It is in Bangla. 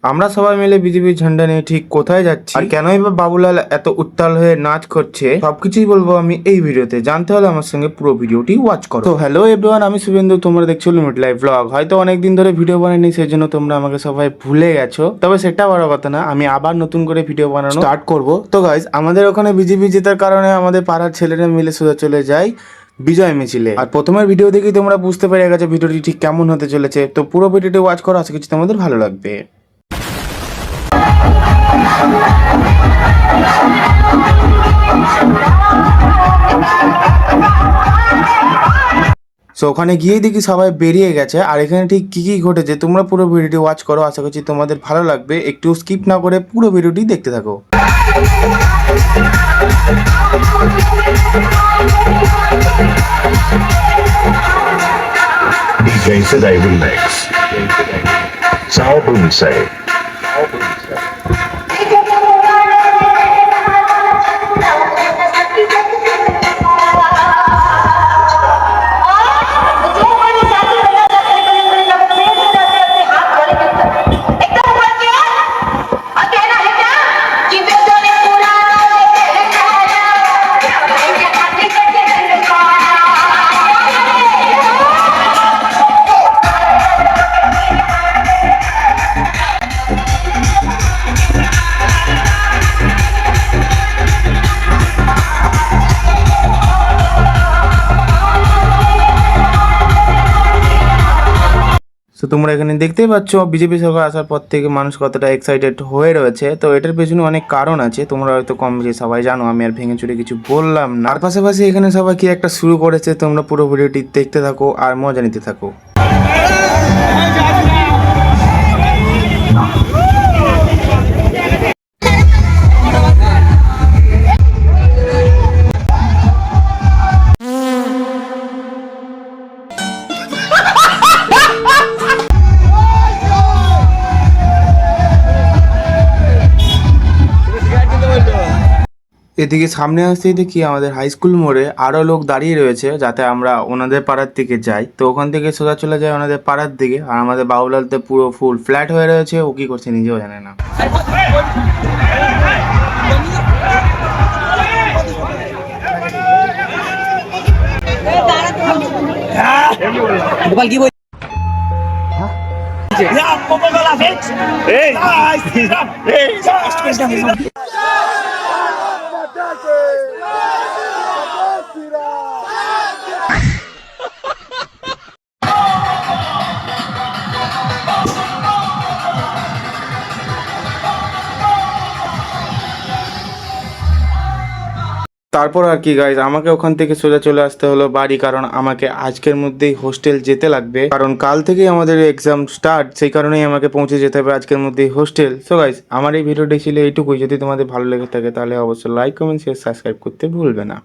আমরা সবাই মিলে বিজেপির ঝান্ডা নিয়ে ঠিক কোথায় যাচ্ছি আর কেনই বা বাবুলাল এত উত্তাল হয়ে নাচ করছে সবকিছুই বলবো আমি এই ভিডিওতে। জানতে হলে আমার সঙ্গে পুরো ভিডিওটি ওয়াচ করো। তো হ্যালো এভরিওয়ান, আমি শুভেন্দু, তোমরা দেখছো লিমিট লাইভ ব্লগ। হয়তো অনেকদিন ধরে ভিডিও বানাইনি, সেই জন্য তোমরা আমাকে সবাই ভুলে গেছো, তবে সেটা বড় কথা না, আমি আবার নতুন করে ভিডিও বানানো স্টার্ট করব। তো গাইজ, আমাদের ওখানে বিজেপি জেতার কারণে আমাদের পাড়ার ছেলেরা মিলে সোজা চলে যায় বিজয় মিছিলে। আর প্রথমের ভিডিও দেখে তোমরা বুঝতে পেরে গেছো ভিডিওটি ঠিক কেমন হতে চলেছে। তো পুরো ভিডিওটি ওয়াচ করো, আশা করছি তোমাদের ভালো লাগবে। সো ওখানে গিয়ে দেখি সবাই বেরিয়ে গেছে, আর এখানে ঠিক কি কি ঘটেছে তোমরা পুরো ভিডিওটি ওয়াচ করো, আশা করছি তোমাদের ভালো লাগবে। একটু স্কিপ না করে পুরো ভিডিওটি দেখতে থাকো। DJ today remix. Sao Bonsai. তো তোমরা এখানে দেখতেই পাচ্ছ বিজেপি সরকার আসার পর থেকে মানুষ কতটা এক্সাইটেড হয়ে রয়েছে। তো এটার পেছনে অনেক কারণ আছে, তোমরা হয়তো কম বেশি সবাই জানো, আমি আর ভেঙে চুরে কিছু বললাম না। আর পাশাপাশি এখানে সবাই কি একটা শুরু করেছে, তোমরা পুরো ভিডিওটি দেখতে থাকো আর মজা নিতে থাকো। এদিকে সামনে আসতেই দেখি আমাদের হাই স্কুল মোড়ে আরো লোক দাঁড়িয়ে রয়েছে, যাতে আমরা ওনাদের পাড়ার দিকে যাই। তো ওখান থেকে সোজা চলে যায় ওনাদের পাড়ার দিকে। আর আমাদের বাবুলাল তো পুরো ফুল ফ্ল্যাট হয়ে রয়েছে, ও কি করছে নিজেও জানে না। তারপর আর কি গাইজ, আমাকে ওখান থেকে সোজা চলে আসতে হলো বাড়ি, কারণ আমাকে আজকের মধ্যেই হোস্টেল যেতে লাগবে, কারণ কাল থেকেই আমাদের এক্সাম স্টার্ট। সেই কারণেই আমাকে পৌঁছে যেতে হবে আজকের মধ্যেই হোস্টেল। সো গাইজ, আমার এই ভিডিওটি ছিল এইটুকুই। যদি তোমাদের ভালো লেগে থাকে তাহলে অবশ্যই লাইক, কমেন্ট, শেয়ার, সাবস্ক্রাইব করতে ভুলবে না।